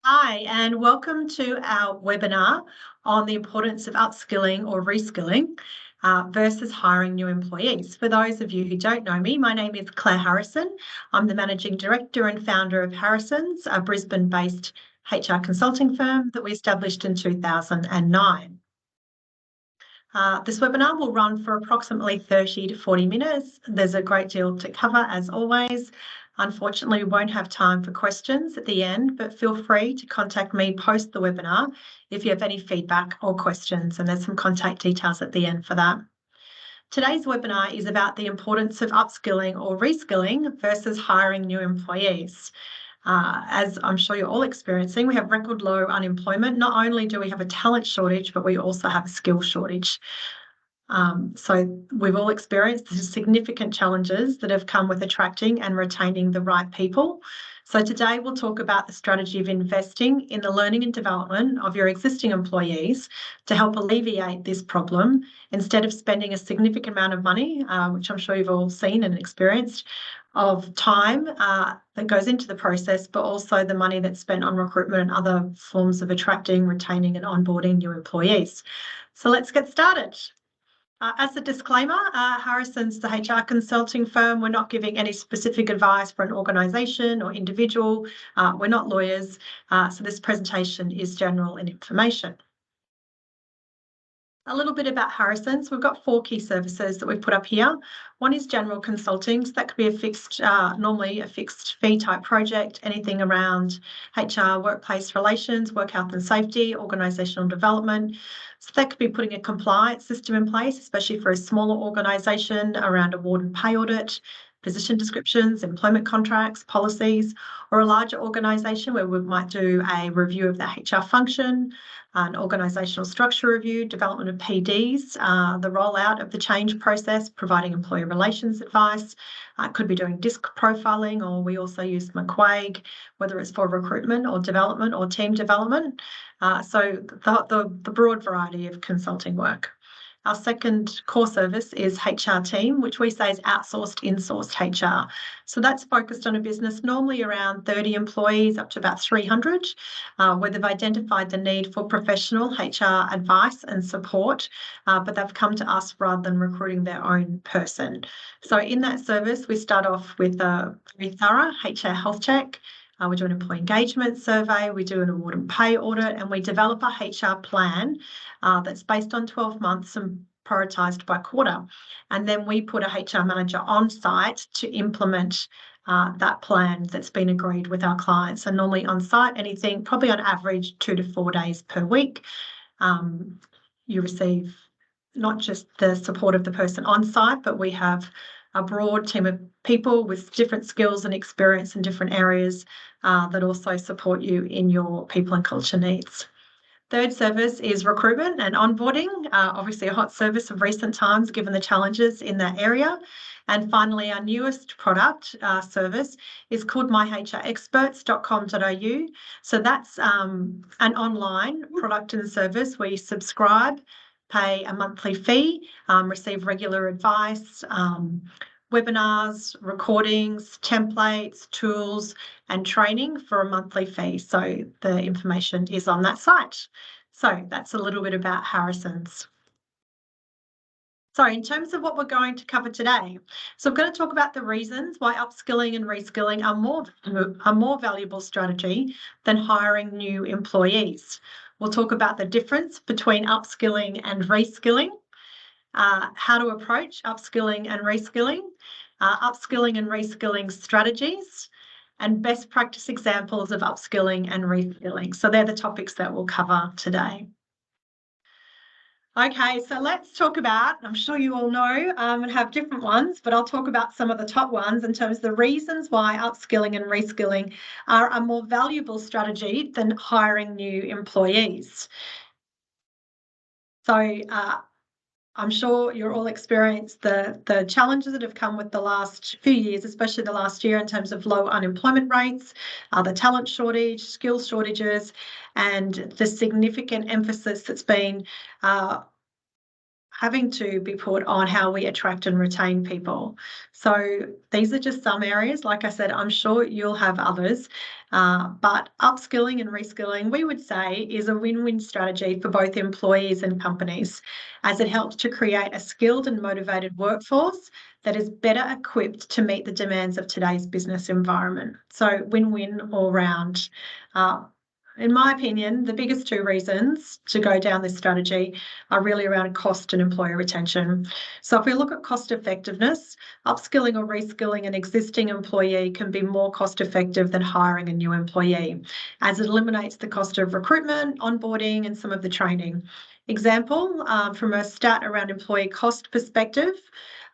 Hi, and welcome to our webinar on the importance of upskilling or reskilling versus hiring new employees. For those of you who don't know me, my name is Claire Harrison. I'm the Managing Director and founder of Harrison's, a Brisbane-based HR consulting firm that we established in 2009. This webinar will run for approximately 30 to 40 minutes. There's a great deal to cover, as always. Unfortunately, we won't have time for questions at the end, but feel free to contact me post the webinar if you have any feedback or questions, and there's some contact details at the end for that. Today's webinar is about the importance of upskilling or reskilling versus hiring new employees. As I'm sure you're all experiencing, we have record low unemployment. Not only do we have a talent shortage, but we also have a skill shortage. So we've all experienced the significant challenges that have come with attracting and retaining the right people. So today we'll talk about the strategy of investing in the learning and development of your existing employees to help alleviate this problem instead of spending a significant amount of money, which I'm sure you've all seen and experienced, of time that goes into the process, but also the money that's spent on recruitment and other forms of attracting, retaining and onboarding new employees. So let's get started. As a disclaimer, Harrison's the HR consulting firm. We're not giving any specific advice for an organisation or individual. We're not lawyers, so this presentation is general in information. A little bit about Harrison's. We've got 4 key services that we've put up here. One is general consulting. So that could be a fixed, normally a fixed fee type project, anything around HR, workplace relations, work health and safety, organisational development. So that could be putting a compliance system in place, especially for a smaller organisation around award and pay audit, position descriptions, employment contracts, policies, or a larger organisation where we might do a review of the HR function, an organisational structure review, development of PDs, the rollout of the change process, providing employee relations advice, could be doing DISC profiling, or we also use McQuaig, whether it's for recruitment or development or team development. So the broad variety of consulting work. Our second core service is HR team, which we say is outsourced, insourced HR. So that's focused on a business normally around 30 employees up to about 300, where they've identified the need for professional HR advice and support, but they've come to us rather than recruiting their own person. So in that service, we start off with a very thorough HR health check. We do an employee engagement survey, we do an award and pay audit, and we develop a HR plan that's based on 12 months and prioritised by quarter. And then we put a HR manager on site to implement that plan that's been agreed with our clients. And normally on site, anything probably on average 2 to 4 days per week. You receive not just the support of the person on site, but we have a broad team of people with different skills and experience in different areas that also support you in your people and culture needs. Third service is recruitment and onboarding, obviously a hot service of recent times given the challenges in that area. And finally, our newest product service is called myhrexperts.com.au. So that's an online product and service where you subscribe, pay a monthly fee, receive regular advice, webinars, recordings, templates, tools, and training for a monthly fee. So the information is on that site. So that's a little bit about Harrison's. So in terms of what we're going to cover today, so I'm going to talk about the reasons why upskilling and reskilling are a more valuable strategy than hiring new employees. We'll talk about the difference between upskilling and reskilling, how to approach upskilling and reskilling strategies, and best practice examples of upskilling and reskilling. So they're the topics that we'll cover today. Okay, so let's talk about, I'm sure you all know and have different ones, but I'll talk about some of the top ones in terms of the reasons why upskilling and reskilling are a more valuable strategy than hiring new employees. So I'm sure you're all experienced the challenges that have come with the last few years, especially the last year in terms of low unemployment rates, the talent shortage, skills shortages, and the significant emphasis that's been having to be put on how we attract and retain people. So these are just some areas. Like I said, I'm sure you'll have others, but upskilling and reskilling, we would say, is a win-win strategy for both employees and companies, as it helps to create a skilled and motivated workforce that is better equipped to meet the demands of today's business environment. So win-win all round. In my opinion, the biggest two reasons to go down this strategy are really around cost and employee retention. So if we look at cost effectiveness, upskilling or reskilling an existing employee can be more cost effective than hiring a new employee, as it eliminates the cost of recruitment, onboarding, and some of the training. Example, from a stat around employee cost perspective,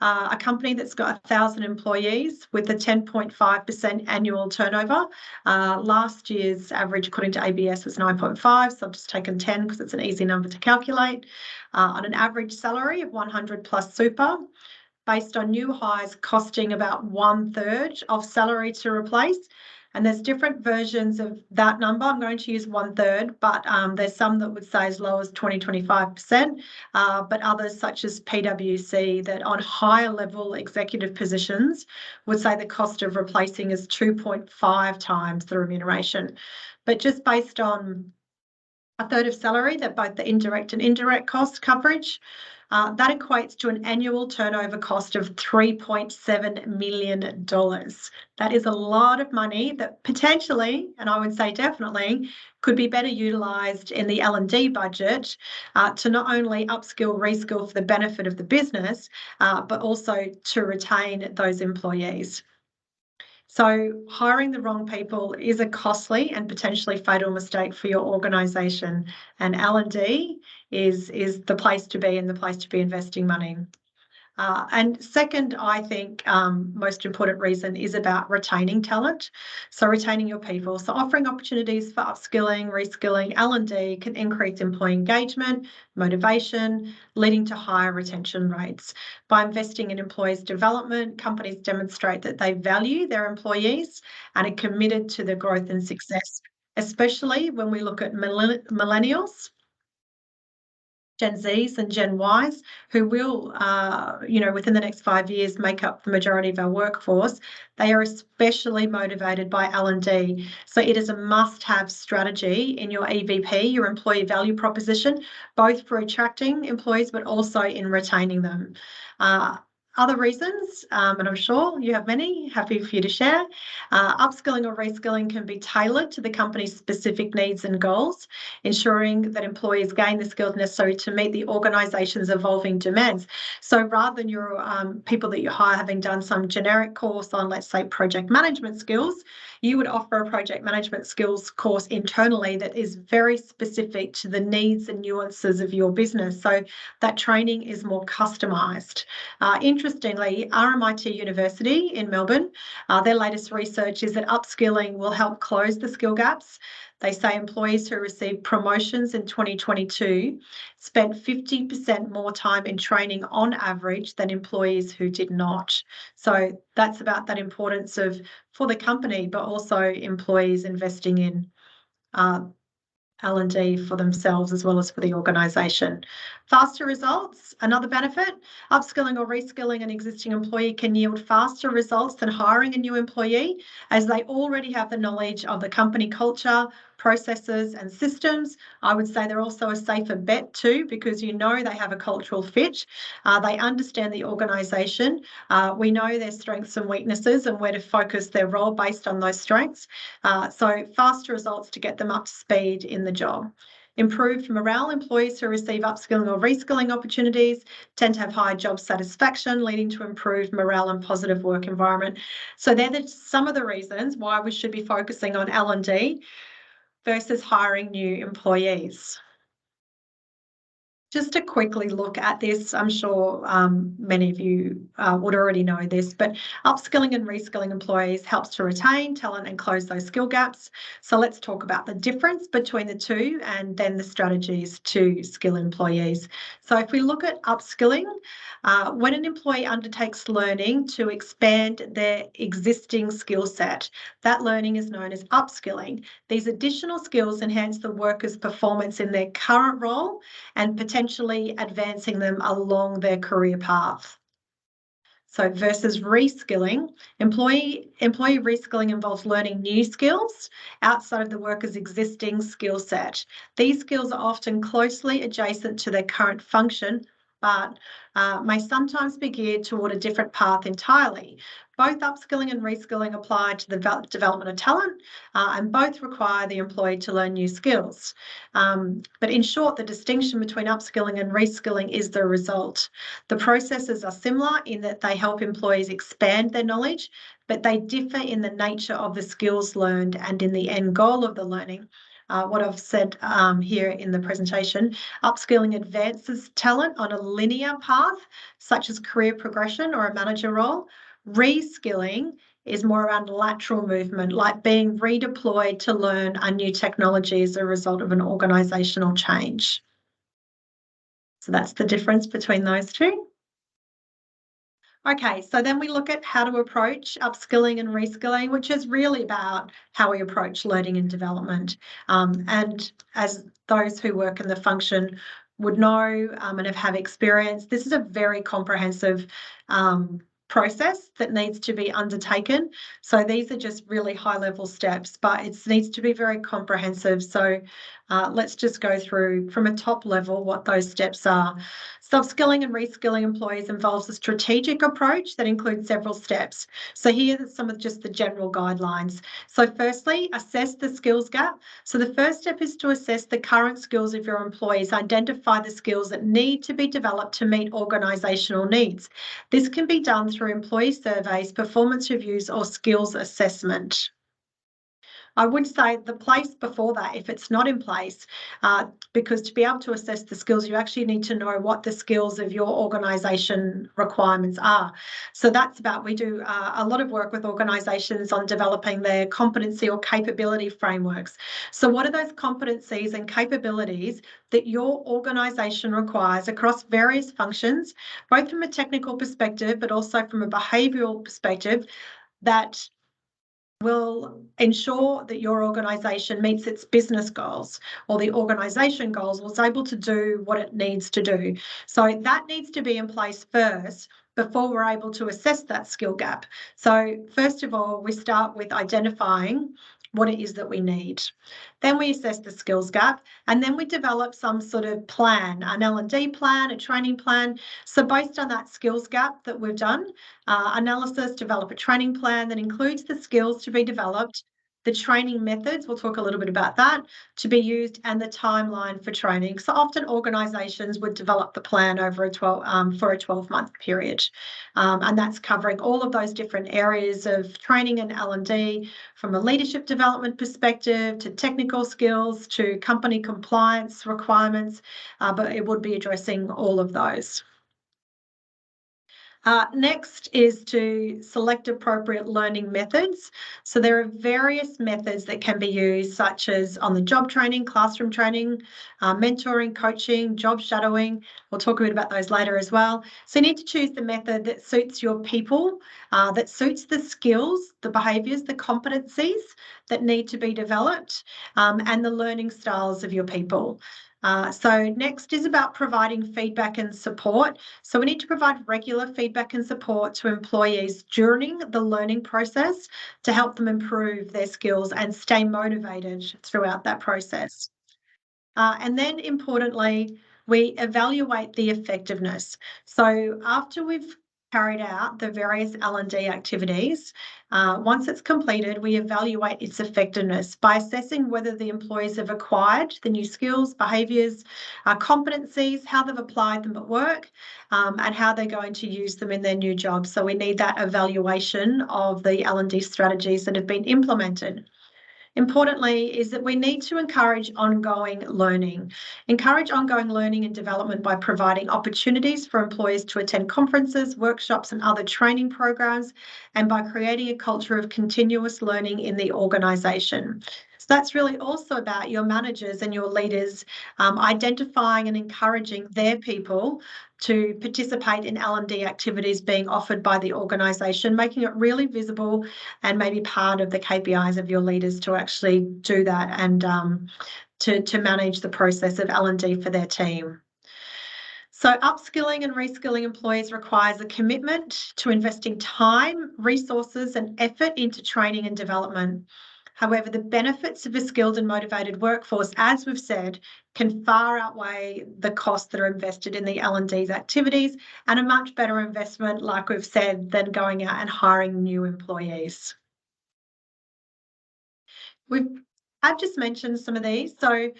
a company that's got 1,000 employees with a 10.5% annual turnover. Last year's average, according to ABS, was 9.5, so I've just taken 10 because it's an easy number to calculate. On an average salary of 100 plus super, based on new hires costing about 1/3 of salary to replace. And there's different versions of that number. I'm going to use 1/3, but there's some that would say as low as 20-25%, but others such as PwC that on higher level executive positions would say the cost of replacing is 2.5 times the remuneration. But just based on 1/3 of salary, that both the indirect and indirect cost coverage, that equates to an annual turnover cost of $3.7 million. That is a lot of money that potentially, and I would say definitely, could be better utilised in the L&D budget to not only upskill, reskill for the benefit of the business, but also to retain those employees. So hiring the wrong people is a costly and potentially fatal mistake for your organisation, and L&D is the place to be and the place to be investing money. And second, I think most important reason is about retaining talent. So retaining your people. So offering opportunities for upskilling, reskilling, L&D can increase employee engagement, motivation, leading to higher retention rates. By investing in employees' development, companies demonstrate that they value their employees and are committed to their growth and success, especially when we look at millennials, Gen Zs and Gen Ys, who will, within the next 5 years make up the majority of our workforce. They are especially motivated by L&D. So it is a must-have strategy in your EVP, your employee value proposition, both for attracting employees, but also in retaining them. Other reasons, and I'm sure you have many, happy for you to share. Upskilling or reskilling can be tailored to the company's specific needs and goals, ensuring that employees gain the skills necessary to meet the organisation's evolving demands. So rather than your people that you hire having done some generic course on, let's say, project management skills, you would offer a project management skills course internally that is very specific to the needs and nuances of your business. So that training is more customised. Interestingly, RMIT University in Melbourne, their latest research is that upskilling will help close the skill gaps. They say employees who received promotions in 2022 spent 50% more time in training on average than employees who did not. So that's about that importance of for the company, but also employees investing in L&D for themselves as well as for the organisation. Faster results, another benefit. Upskilling or reskilling an existing employee can yield faster results than hiring a new employee, as they already have the knowledge of the company culture, processes and systems. I would say they're also a safer bet too, because you know they have a cultural fit. They understand the organisation. We know their strengths and weaknesses and where to focus their role based on those strengths. So faster results to get them up to speed in the job. Improved morale. Employees who receive upskilling or reskilling opportunities tend to have high job satisfaction, leading to improved morale and positive work environment. So they're some of the reasons why we should be focusing on L&D versus hiring new employees. Just to quickly look at this, I'm sure many of you would already know this, but upskilling and reskilling employees helps to retain talent and close those skill gaps. So let's talk about the difference between the two and then the strategies to skill employees. So if we look at upskilling, when an employee undertakes learning to expand their existing skill set, that learning is known as upskilling. These additional skills enhance the worker's performance in their current role and potentially potentially advancing them along their career path. So versus reskilling, employee reskilling involves learning new skills outside of the worker's existing skill set. These skills are often closely adjacent to their current function, but may sometimes be geared toward a different path entirely. Both upskilling and reskilling apply to the development of talent, and both require the employee to learn new skills. But in short, the distinction between upskilling and reskilling is the result. The processes are similar in that they help employees expand their knowledge, but they differ in the nature of the skills learned and in the end goal of the learning. What I've said here in the presentation, upskilling advances talent on a linear path, such as career progression or a manager role. Reskilling is more around lateral movement, like being redeployed to learn a new technology as a result of an organisational change. So that's the difference between those two. Okay, so then we look at how to approach upskilling and reskilling, which is really about how we approach learning and development. And as those who work in the function would know and have experience, this is a very comprehensive process that needs to be undertaken. So these are just really high-level steps, but it needs to be very comprehensive. So let's just go through from a top level what those steps are. Upskilling and reskilling employees involves a strategic approach that includes several steps. So here are some of just the general guidelines. So firstly, assess the skills gap. So the first step is to assess the current skills of your employees, identify the skills that need to be developed to meet organisational needs. This can be done through employee surveys, performance reviews, or skills assessment. I would say the place before that, if it's not in place, because to be able to assess the skills, you actually need to know what the skills of your organisation requirements are. So that's about, we do a lot of work with organisations on developing their competency or capability frameworks. So what are those competencies and capabilities that your organisation requires across various functions, both from a technical perspective, but also from a behavioural perspective, that will ensure that your organisation meets its business goals, or the organisation goals, was able to do what it needs to do. So that needs to be in place first before we're able to assess that skill gap. So first of all, we start with identifying what it is that we need. Then we assess the skills gap, and then we develop some sort of plan, an L&D plan, a training plan. So based on that skills gap that we've done, analysis, develop a training plan that includes the skills to be developed, the training methods, we'll talk a little bit about that, to be used, and the timeline for training. So often organisations would develop the plan over a 12-month period. And that's covering all of those different areas of training and L&D, from a leadership development perspective to technical skills to company compliance requirements, but it would be addressing all of those. Next is to select appropriate learning methods. So there are various methods that can be used, such as on-the-job training, classroom training, mentoring, coaching, job shadowing. We'll talk a bit about those later as well. So you need to choose the method that suits your people, that suits the skills, the behaviours, the competencies that need to be developed, and the learning styles of your people. So next is about providing feedback and support. So we need to provide regular feedback and support to employees during the learning process to help them improve their skills and stay motivated throughout that process. And then importantly, we evaluate the effectiveness. So after we've carried out the various L&D activities, once it's completed, we evaluate its effectiveness by assessing whether the employees have acquired the new skills, behaviours, competencies, how they've applied them at work, and how they're going to use them in their new jobs. So we need that evaluation of the L&D strategies that have been implemented. Importantly, is that we need to encourage ongoing learning. Encourage ongoing learning and development by providing opportunities for employees to attend conferences, workshops, and other training programs, and by creating a culture of continuous learning in the organisation. So that's really also about your managers and your leaders identifying and encouraging their people to participate in L&D activities being offered by the organisation, making it really visible and maybe part of the KPIs of your leaders to actually do that and to manage the process of L&D for their team. So upskilling and reskilling employees requires a commitment to investing time, resources, and effort into training and development. However, the benefits of a skilled and motivated workforce, as we've said, can far outweigh the costs that are invested in the L&D's activities, and a much better investment, like we've said, than going out and hiring new employees. I've just mentioned some of these. So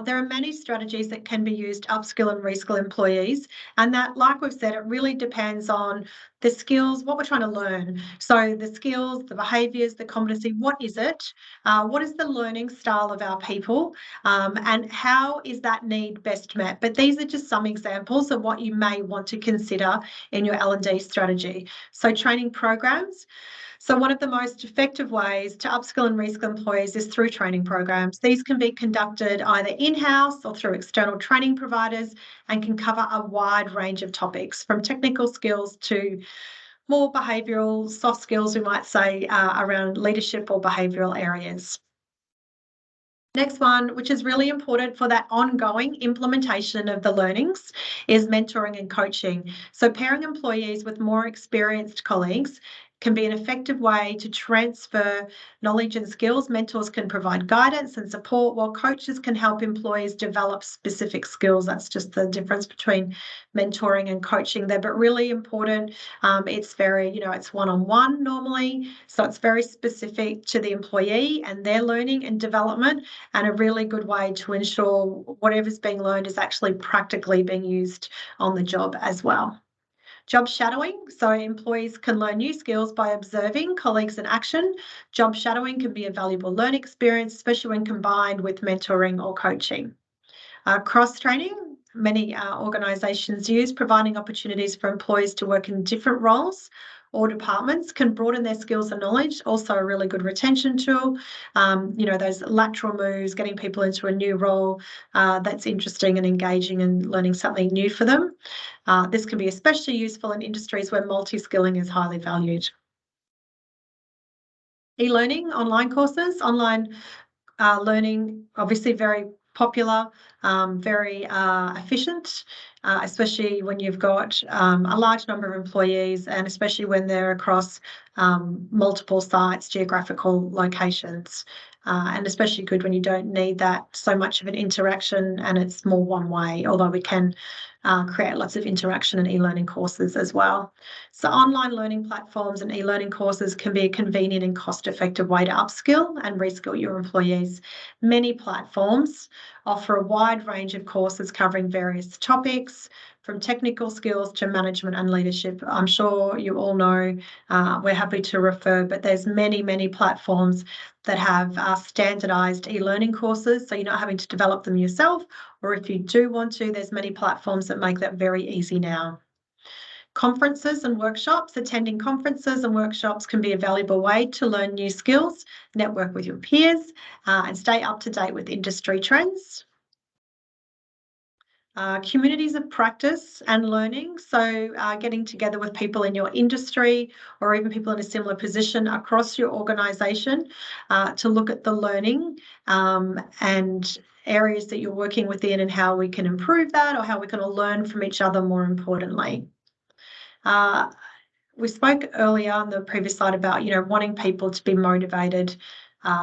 there are many strategies that can be used to upskill and reskill employees. And that, like we've said, it really depends on the skills, what we're trying to learn. So the skills, the behaviours, the competency, what is it? What is the learning style of our people? And how is that need best met? But these are just some examples of what you may want to consider in your L&D strategy. So training programs. So one of the most effective ways to upskill and reskill employees is through training programs. These can be conducted either in-house or through external training providers and can cover a wide range of topics, from technical skills to more behavioural, soft skills, we might say, around leadership or behavioural areas. Next one, which is really important for that ongoing implementation of the learnings, is mentoring and coaching. So pairing employees with more experienced colleagues can be an effective way to transfer knowledge and skills. Mentors can provide guidance and support, while coaches can help employees develop specific skills. That's just the difference between mentoring and coaching there, but really important. It's very, it's one-on-one normally, so it's very specific to the employee and their learning and development, and a really good way to ensure whatever's being learned is actually practically being used on the job as well. Job shadowing. So employees can learn new skills by observing colleagues in action. Job shadowing can be a valuable learning experience, especially when combined with mentoring or coaching. Cross-training. Many organisations use, providing opportunities for employees to work in different roles or departments can broaden their skills and knowledge. Also a really good retention tool. Those lateral moves, getting people into a new role that's interesting and engaging and learning something new for them. This can be especially useful in industries where multi-skilling is highly valued. E-learning, online courses, online learning, obviously very popular, very efficient, especially when you've got a large number of employees, and especially when they're across multiple sites, geographical locations, and especially good when you don't need that so much of an interaction and it's more one way, although we can create lots of interaction in e-learning courses as well. So online learning platforms and e-learning courses can be a convenient and cost-effective way to upskill and reskill your employees. Many platforms offer a wide range of courses covering various topics, from technical skills to management and leadership. I'm sure you all know, we're happy to refer, but there's many platforms that have standardised e-learning courses, so you're not having to develop them yourself, or if you do want to, there's many platforms that make that very easy now. Conferences and workshops. Attending conferences and workshops can be a valuable way to learn new skills, network with your peers, and stay up to date with industry trends. Communities of practice and learning. So getting together with people in your industry or even people in a similar position across your organisation to look at the learning and areas that you're working within and how we can improve that, or how we can all learn from each other more importantly. We spoke earlier on the previous slide about, wanting people to be motivated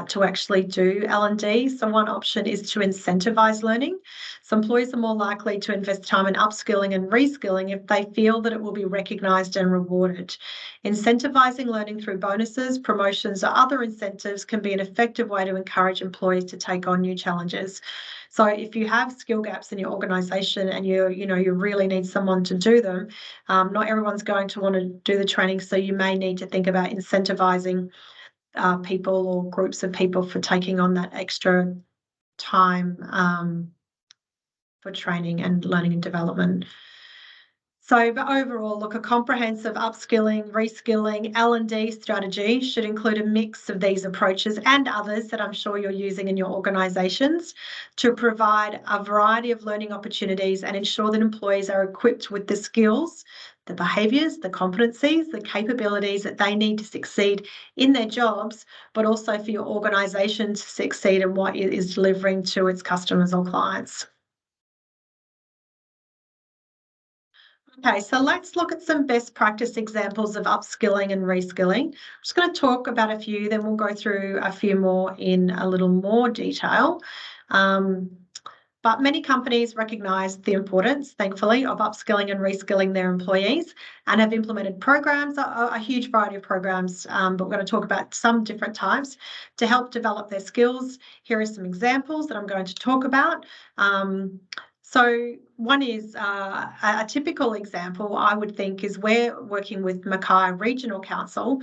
to actually do L&D. So one option is to incentivise learning. So employees are more likely to invest time in upskilling and reskilling if they feel that it will be recognised and rewarded. Incentivising learning through bonuses, promotions, or other incentives can be an effective way to encourage employees to take on new challenges. So if you have skill gaps in your organisation and you really need someone to do them, not everyone's going to want to do the training, so you may need to think about incentivising people or groups of people for taking on that extra time for training and learning and development. So, but overall, look, a comprehensive upskilling, reskilling, L&D strategy should include a mix of these approaches and others that I'm sure you're using in your organisations to provide a variety of learning opportunities and ensure that employees are equipped with the skills, the behaviours, the competencies, the capabilities that they need to succeed in their jobs, but also for your organisation to succeed in what it is delivering to its customers or clients. Okay, so let's look at some best practice examples of upskilling and reskilling. I'm just going to talk about a few, then we'll go through a few more in a little more detail. But many companies recognise the importance, thankfully, of upskilling and reskilling their employees and have implemented programs, a huge variety of programs, but we're going to talk about some different types to help develop their skills. Here are some examples that I'm going to talk about. So one is a typical example, I would think, is we're working with Mackay Regional Council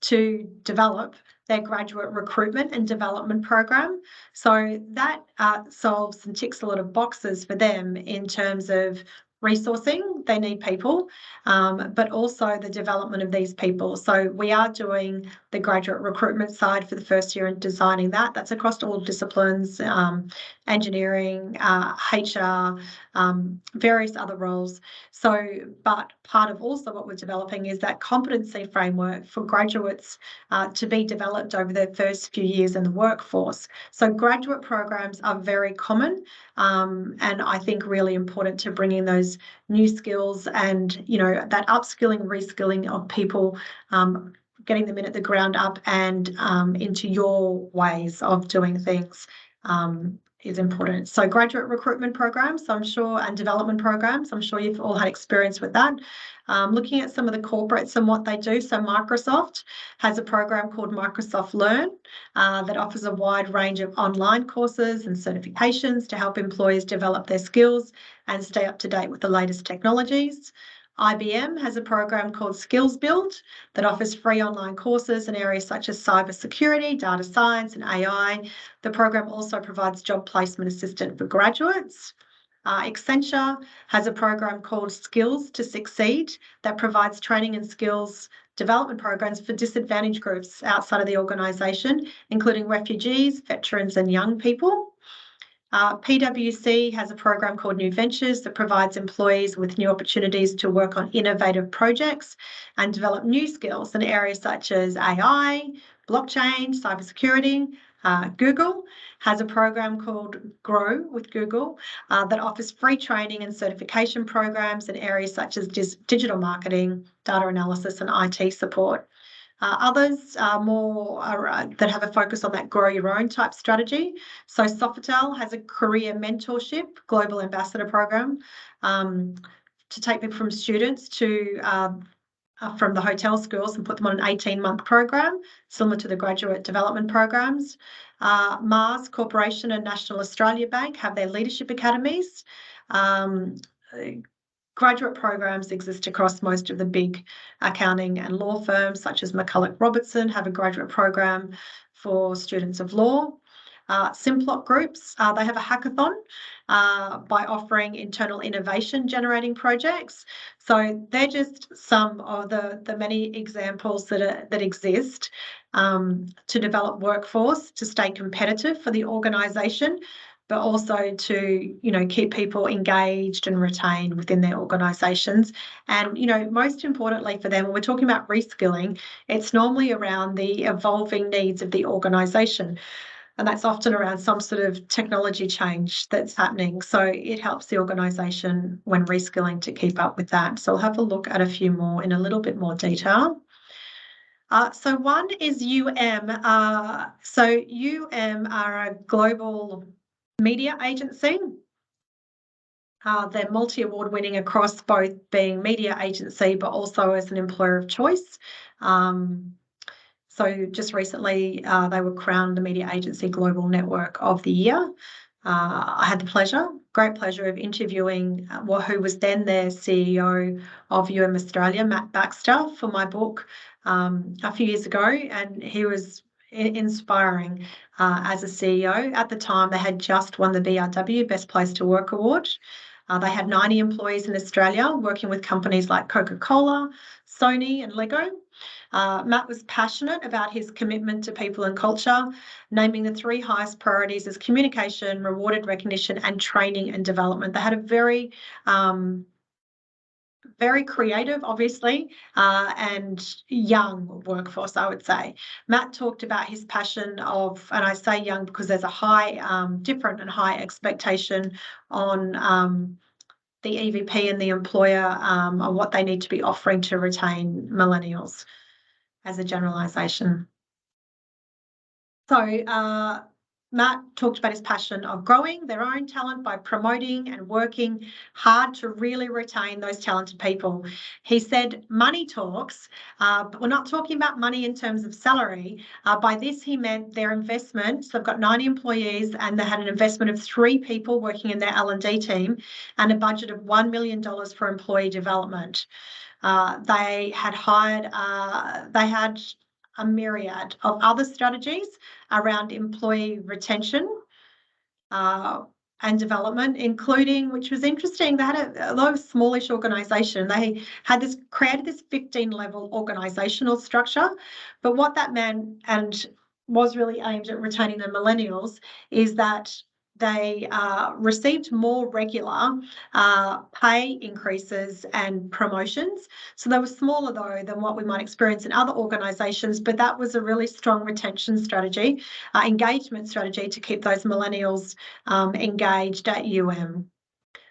to develop their graduate recruitment and development program. So that solves and ticks a lot of boxes for them in terms of resourcing. They need people, but also the development of these people. So we are doing the graduate recruitment side for the first year and designing that. That's across all disciplines, engineering, HR, various other roles. So, but part of also what we're developing is that competency framework for graduates to be developed over their first few years in the workforce. So graduate programs are very common, and I think really important to bring in those new skills and, you know, that upskilling, reskilling of people, getting them in at the ground up and into your ways of doing things is important. So graduate recruitment programs, I'm sure, and development programs, I'm sure you've all had experience with that. Looking at some of the corporates and what they do. So Microsoft has a program called Microsoft Learn that offers a wide range of online courses and certifications to help employees develop their skills and stay up to date with the latest technologies. IBM has a program called Skills Build that offers free online courses in areas such as cybersecurity, data science, and AI. The program also provides job placement assistance for graduates. Accenture has a program called Skills to Succeed that provides training and skills development programs for disadvantaged groups outside of the organisation, including refugees, veterans, and young people. PwC has a program called New Ventures that provides employees with new opportunities to work on innovative projects and develop new skills in areas such as AI, blockchain, cybersecurity. Google has a program called Grow with Google that offers free training and certification programs in areas such as digital marketing, data analysis, and IT support. Others are more that have a focus on that grow your own type strategy. So Sofitel has a career mentorship global ambassador program to take people from students to from the hotel schools and put them on an 18-month program, similar to the graduate development programs. Mars Corporation and National Australia Bank have their leadership academies. Graduate programs exist across most of the big accounting and law firms, such as McCulloch Robertson have a graduate program for students of law. Simplot Groups, they have a hackathon by offering internal innovation generating projects. So they're just some of the many examples that exist to develop workforce, to stay competitive for the organisation, but also to, you know, keep people engaged and retained within their organisations. And, you know, most importantly for them, when we're talking about reskilling, it's normally around the evolving needs of the organisation. And that's often around some sort of technology change that's happening. So it helps the organisation when reskilling to keep up with that. So I'll have a look at a few more in a little bit more detail. So one is so are a global media agency. They're multi-award winning across both being media agency, but also as an employer of choice. So just recently, they were crowned the Media Agency Global Network of the Year. I had the great pleasure of interviewing who was then their CEO of Australia, Matt Baxter, for my book a few years ago, and he was inspiring as a CEO. At the time, they had just won the BRW Best Place to Work Award. They had 90 employees in Australia working with companies like Coca-Cola, Sony, and Lego. Matt was passionate about his commitment to people and culture, naming the 3 highest priorities as communication, rewarded recognition, and training and development. They had a very creative, obviously, and young workforce, I would say. Matt talked about his passion of, and I say young because there's a high, different and high expectation on the EVP and the employer on what they need to be offering to retain millennials as a generalisation. So Matt talked about his passion of growing their own talent by promoting and working hard to really retain those talented people. He said money talks, but we're not talking about money in terms of salary. By this, he meant their investment. So they've got 90 employees and they had an investment of 3 people working in their L&D team and a budget of $1 million for employee development. They had a myriad of other strategies around employee retention and development, including, which was interesting, they had a lot of smallish organisation. They had created this 15-level organisational structure, but what that meant and was really aimed at retaining the millennials is that they received more regular pay increases and promotions. So they were smaller, though, than what we might experience in other organisations, but that was a really strong retention strategy, engagement strategy to keep those millennials engaged at UM.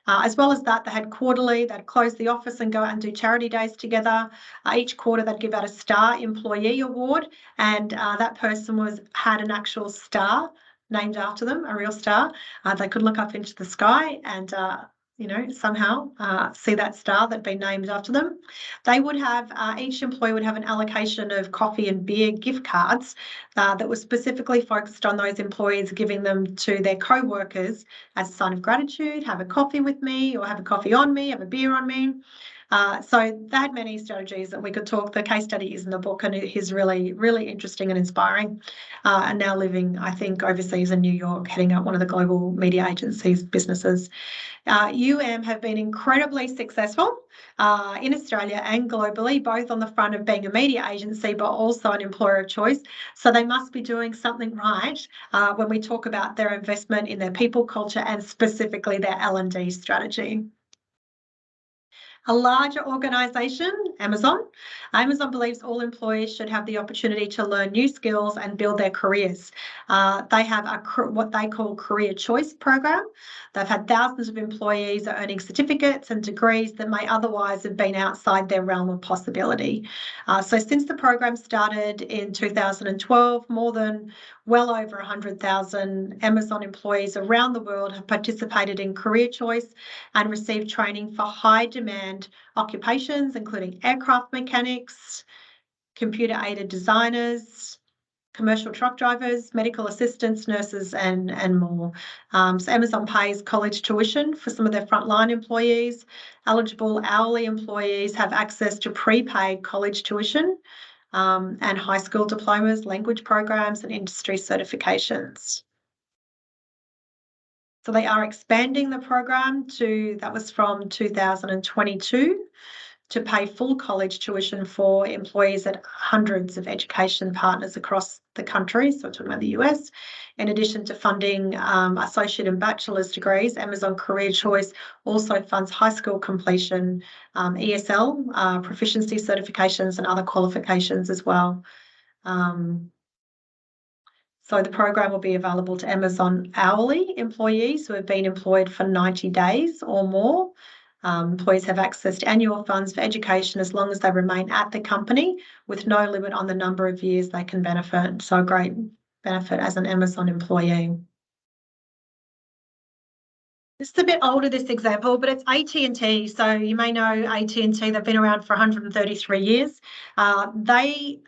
As well as that, they had quarterly, they'd close the office and go out and do charity days together. Each quarter, they'd give out a Star Employee Award, and that person had an actual star named after them, a real star. They could look up into the sky and somehow see that star that'd been named after them. They would have, each employee would have an allocation of coffee and beer gift cards that was specifically focused on those employees, giving them to their co-workers as a sign of gratitude, have a coffee with me or have a coffee on me, have a beer on me. So they had many strategies that we could talk. The case study is in the book and he's really, really interesting and inspiring. And now living, I think, overseas in New York, heading up one of the global media agencies businesses. have been incredibly successful in Australia and globally, both on the front of being a media agency, but also an employer of choice. So they must be doing something right when we talk about their investment in their people culture and specifically their L&D strategy. A larger organisation, Amazon. Amazon believes all employees should have the opportunity to learn new skills and build their careers. They have what they call career choice program. They've had thousands of employees earning certificates and degrees that may otherwise have been outside their realm of possibility. So since the program started in 2012, well over 100,000 Amazon employees around the world have participated in career choice and received training for high demand occupations, including aircraft mechanics, computer-aided designers, commercial truck drivers, medical assistants, nurses, and more. So Amazon pays college tuition for some of their frontline employees. Eligible hourly employees have access to prepaid college tuition and high school diplomas, language programs, and industry certifications. So they are expanding the program that was from 2022, to pay full college tuition for employees at hundreds of education partners across the country. So we're talking about the US. In addition to funding associate and bachelor's degrees, Amazon Career Choice also funds high school completion, ESL, proficiency certifications and other qualifications as well. So the program will be available to Amazon hourly employees who have been employed for 90 days or more. Employees have access to annual funds for education as long as they remain at the company, with no limit on the number of years they can benefit. So a great benefit as an Amazon employee. This is a bit older, this example, but it's AT&T. So you may know AT&T, they've been around for 133 years. They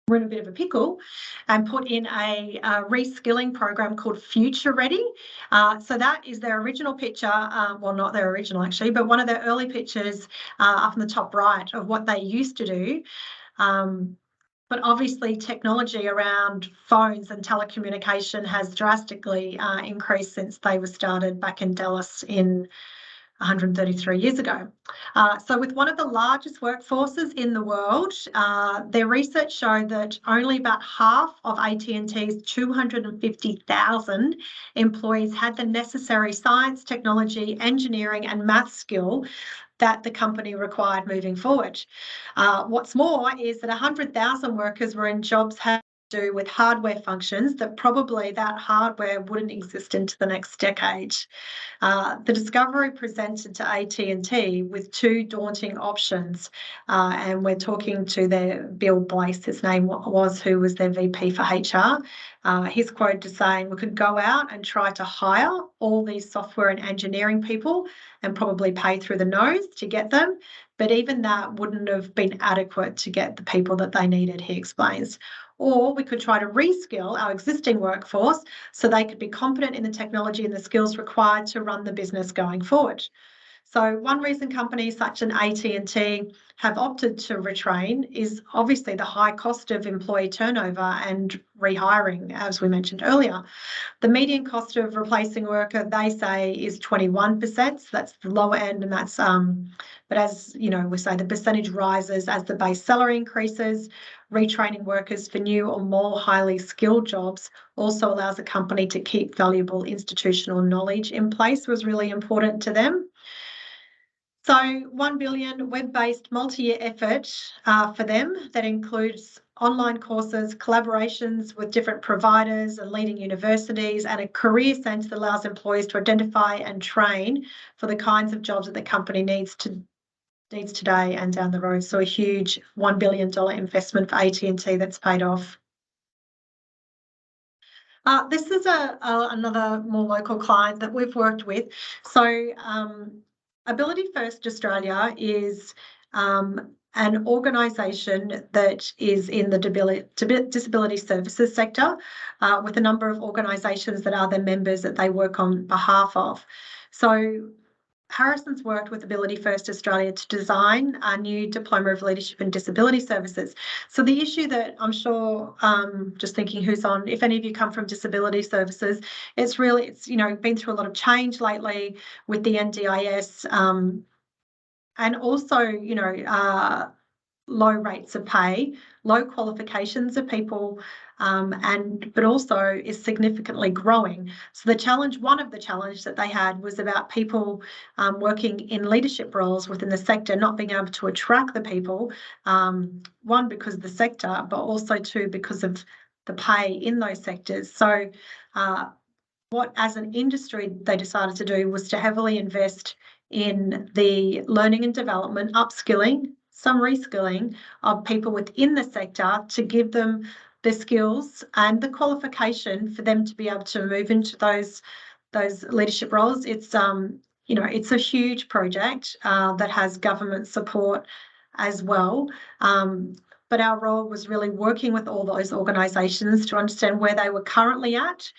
were in a bit of a pickle and put in a reskilling program called Future Ready. So that is their original picture, well, not their original actually, but one of their early pictures up in the top right of what they used to do. But obviously technology around phones and telecommunication has drastically increased since they were started back in Dallas in 133 years ago. So with one of the largest workforces in the world, their research showed that only about half of AT&T's 250,000 employees had the necessary science, technology, engineering and math skill that the company required moving forward. What's more is that 100,000 workers were in jobs do with hardware functions that probably that hardware wouldn't exist into the next decade. The discovery presented to AT&T with two daunting options, and we're talking to Bill Blaise, his name was, who was their VP for HR. His quote is saying, we could go out and try to hire all these software and engineering people and probably pay through the nose to get them, but even that wouldn't have been adequate to get the people that they needed, he explains. Or we could try to reskill our existing workforce so they could be competent in the technology and the skills required to run the business going forward. So one reason companies such as AT&T have opted to retrain is obviously the high cost of employee turnover and rehiring, as we mentioned earlier. The median cost of replacing a worker, they say, is 21%. So that's the lower end, and that's but as you know, we say the percentage rises as the base salary increases. Retraining workers for new or more highly skilled jobs also allows a company to keep valuable institutional knowledge in place, was really important to them. So $1 billion web-based multi-year effort for them that includes online courses, collaborations with different providers and leading universities, and a career centre that allows employees to identify and train for the kinds of jobs that the company needs today and down the road. So a huge $1 billion investment for AT&T that's paid off. This is another more local client that we've worked with. So Ability First Australia is an organisation that is in the disability services sector with a number of organisations that are their members that they work on behalf of. So Harrison's worked with Ability First Australia to design a new Diploma of Leadership and Disability Services. So the issue that I'm sure, just thinking who's on, if any of you come from disability services, it's been through a lot of change lately with the NDIS, and also, low rates of pay, low qualifications of people, but also is significantly growing. So one of the challenges that they had was about people working in leadership roles within the sector, not being able to attract the people, one, because of the sector, but also two, because of the pay in those sectors. So what, as an industry, they decided to do was to heavily invest in the learning and development, upskilling, some reskilling of people within the sector to give them the skills and the qualification for them to be able to move into those leadership roles. It's it's a huge project that has government support as well. But our role was really working with all those organisations to understand where they were currently at,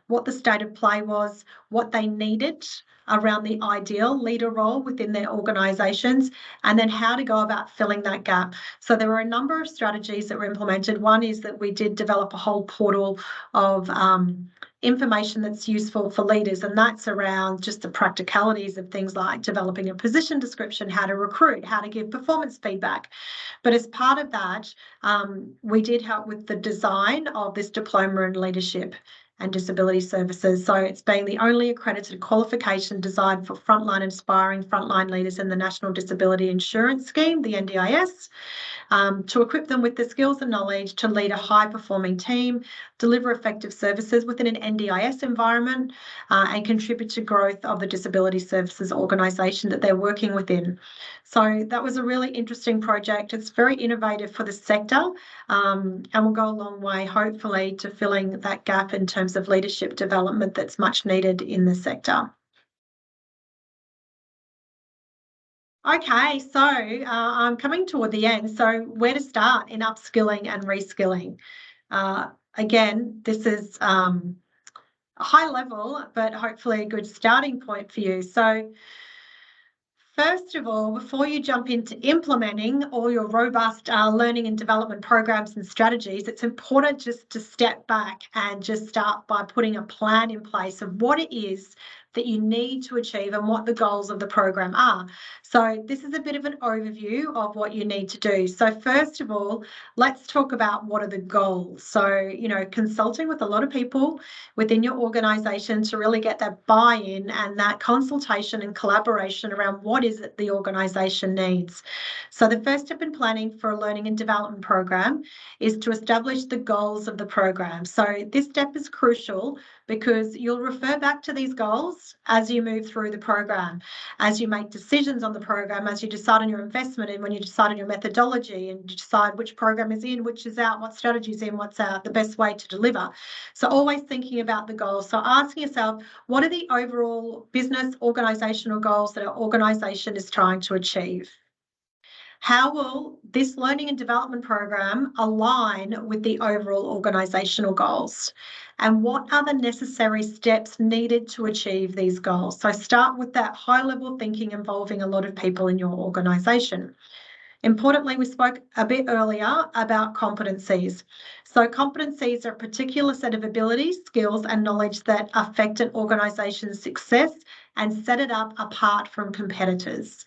what the state of play was, what they needed around the ideal leader role within their organisations, and then how to go about filling that gap. So there were a number of strategies that were implemented. One is that we did develop a whole portal of information that's useful for leaders, and that's around just the practicalities of things like developing a position description, how to recruit, how to give performance feedback. But as part of that, we did help with the design of this diploma in leadership and disability services. So it's being the only accredited qualification designed for frontline inspiring frontline leaders in the National Disability Insurance Scheme, the NDIS, to equip them with the skills and knowledge to lead a high-performing team, deliver effective services within an NDIS environment, and contribute to growth of the disability services organisation that they're working within. So that was a really interesting project. It's very innovative for the sector, and will go a long way, hopefully, to filling that gap in terms of leadership development that's much needed in the sector. Okay, so I'm coming toward the end. So where to start in upskilling and reskilling? Again, this is a high level, but hopefully a good starting point for you. So first of all, before you jump into implementing all your robust learning and development programs and strategies, it's important just to step back and just start by putting a plan in place of what it is that you need to achieve and what the goals of the program are. So this is a bit of an overview of what you need to do. So first of all, let's talk about what are the goals. So, consulting with a lot of people within your organisation to really get that buy-in and that consultation and collaboration around what is it the organisation needs. So the first step in planning for a learning and development program is to establish the goals of the program. So this step is crucial because you'll refer back to these goals as you move through the program, as you make decisions on the program, as you decide on your investment and when you decide on your methodology and you decide which program is in, which is out, what strategy is in, what's out, the best way to deliver. So always thinking about the goals. So asking yourself, what are the overall business organisational goals that our organisation is trying to achieve? How will this learning and development program align with the overall organisational goals? And what are the necessary steps needed to achieve these goals? So start with that high level thinking involving a lot of people in your organisation. Importantly, we spoke a bit earlier about competencies. So competencies are a particular set of abilities, skills and knowledge that affect an organisation's success and set it up apart from competitors.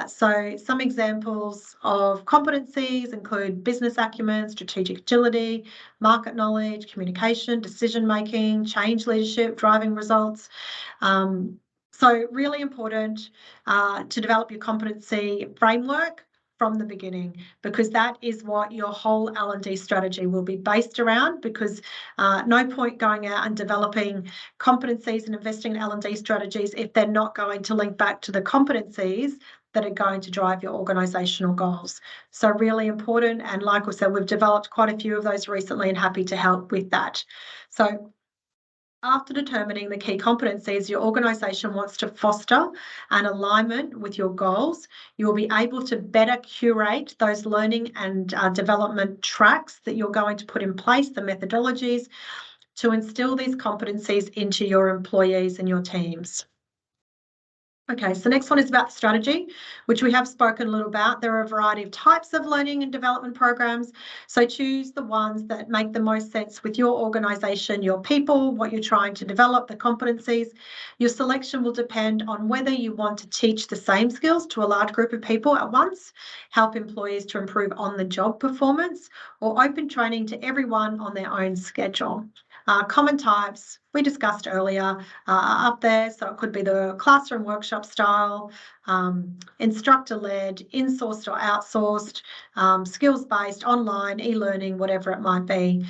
So some examples of competencies include business acumen, strategic agility, market knowledge, communication, decision making, change leadership, driving results. So really important to develop your competency framework from the beginning, because that is what your whole L&D strategy will be based around, because no point going out and developing competencies and investing in L&D strategies if they're not going to link back to the competencies that are going to drive your organisational goals. So really important, and like I said, we've developed quite a few of those recently and happy to help with that. So after determining the key competencies your organisation wants to foster an alignment with your goals, you will be able to better curate those learning and development tracks that you're going to put in place, the methodologies, to instill these competencies into your employees and your teams. Okay, so next one is about strategy, which we have spoken a little about. There are a variety of types of learning and development programs. So choose the ones that make the most sense with your organisation, your people, what you're trying to develop, the competencies. Your selection will depend on whether you want to teach the same skills to a large group of people at once, help employees to improve on-the-job performance, or open training to everyone on their own schedule. Common types we discussed earlier are up there. So it could be the classroom workshop style, instructor-led, insourced or outsourced, skills-based, online, e-learning, whatever it might be.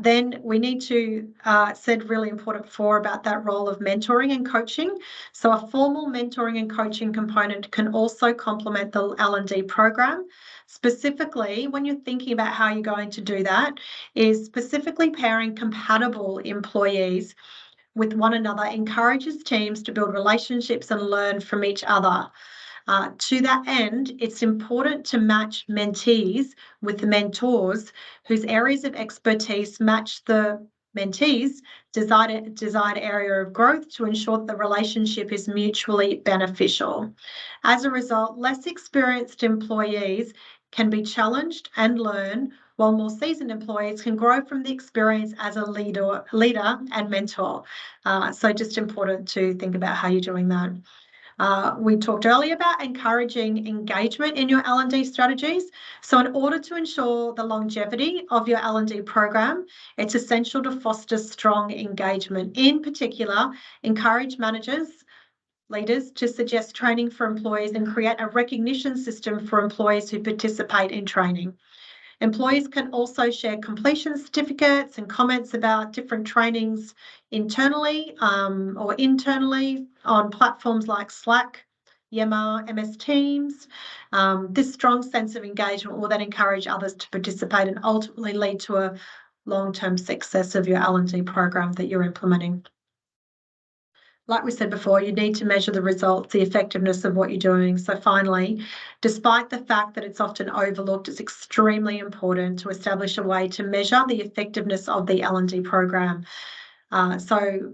Then we need to, said really important before about that role of mentoring and coaching. So a formal mentoring and coaching component can also complement the L&D program. Specifically, when you're thinking about how you're going to do that, is specifically pairing compatible employees with one another encourages teams to build relationships and learn from each other. To that end, it's important to match mentees with the mentors whose areas of expertise match the mentees' desired area of growth to ensure that the relationship is mutually beneficial. As a result, less experienced employees can be challenged and learn, while more seasoned employees can grow from the experience as a leader and mentor. So just important to think about how you're doing that. We talked earlier about encouraging engagement in your L&D strategies. So in order to ensure the longevity of your L&D program, it's essential to foster strong engagement. In particular, encourage managers, leaders to suggest training for employees and create a recognition system for employees who participate in training. Employees can also share completion certificates and comments about different trainings internally or internally on platforms like Slack, Yammer, MS Teams. This strong sense of engagement will then encourage others to participate and ultimately lead to a long-term success of your L&D program that you're implementing. Like we said before, you need to measure the results, the effectiveness of what you're doing. So finally, despite the fact that it's often overlooked, it's extremely important to establish a way to measure the effectiveness of the L&D program. So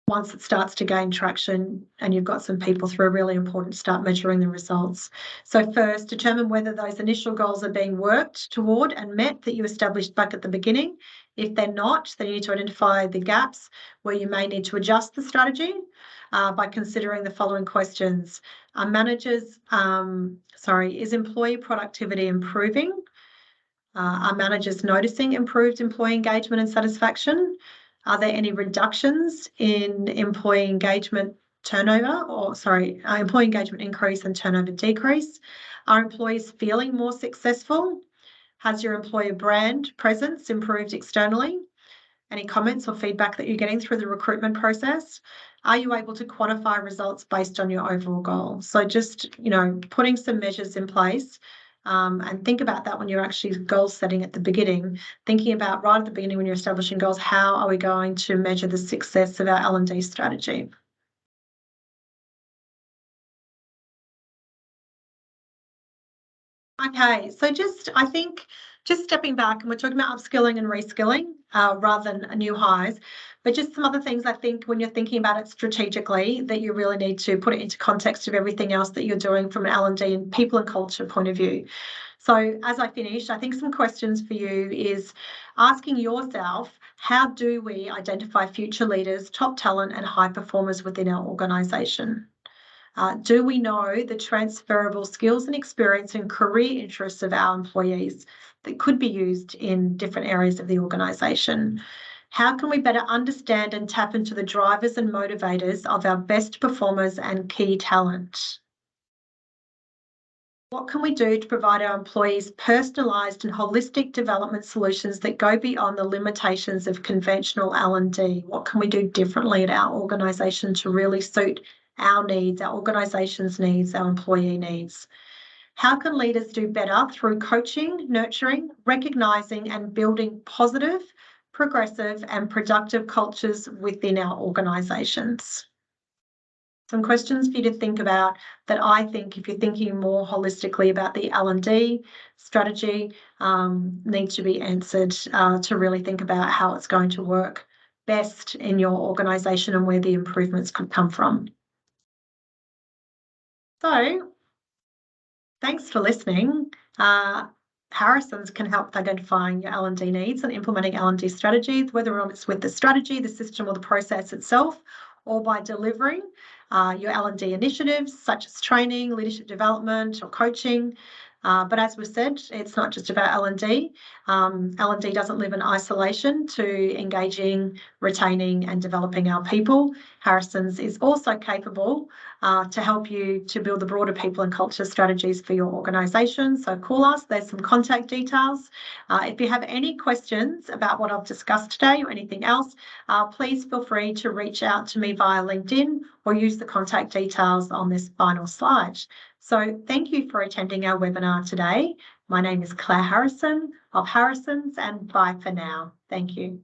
once it starts to gain traction and you've got some people through, really important to start measuring the results. So first, determine whether those initial goals are being worked toward and met that you established back at the beginning. If they're not, then you need to identify the gaps where you may need to adjust the strategy by considering the following questions. Is employee productivity improving? Are managers noticing improved employee engagement and satisfaction? Are there any reductions in employee engagement employee engagement increase and turnover decrease? Are employees feeling more successful? Has your employer brand presence improved externally? Any comments or feedback that you're getting through the recruitment process? Are you able to quantify results based on your overall goal? So just, putting some measures in place. And think about that when you're actually goal setting at the beginning, thinking about right at the beginning when you're establishing goals, how are we going to measure the success of our L&D strategy? Okay, so I think stepping back, and we're talking about upskilling and reskilling rather than new hires, but just some other things I think when you're thinking about it strategically that you really need to put it into context of everything else that you're doing from an L&D and people and culture point of view. So as I finish, I think some questions for you is asking yourself, how do we identify future leaders, top talent and high performers within our organisation? Do we know the transferable skills and experience and career interests of our employees that could be used in different areas of the organisation? How can we better understand and tap into the drivers and motivators of our best performers and key talent? What can we do to provide our employees personalised and holistic development solutions that go beyond the limitations of conventional L&D? What can we do differently at our organisation to really suit our needs, our organisation's needs, our employee needs? How can leaders do better through coaching, nurturing, recognising and building positive, progressive and productive cultures within our organisations? Some questions for you to think about that I think if you're thinking more holistically about the L&D strategy need to be answered to really think about how it's going to work best in your organisation and where the improvements could come from. So thanks for listening. Harrison's can help with identifying your L&D needs and implementing L&D strategies, whether it's with the strategy, the system or the process itself, or by delivering your L&D initiatives such as training, leadership development or coaching. But as we said, it's not just about L&D. L&D doesn't live in isolation to engaging, retaining and developing our people. Harrison's is also capable to help you to build the broader people and culture strategies for your organisation. So call us. There's some contact details. If you have any questions about what I've discussed today or anything else, please feel free to reach out to me via LinkedIn or use the contact details on this final slide. So thank you for attending our webinar today. My name is Claire Harrison of Harrison's and bye for now. Thank you.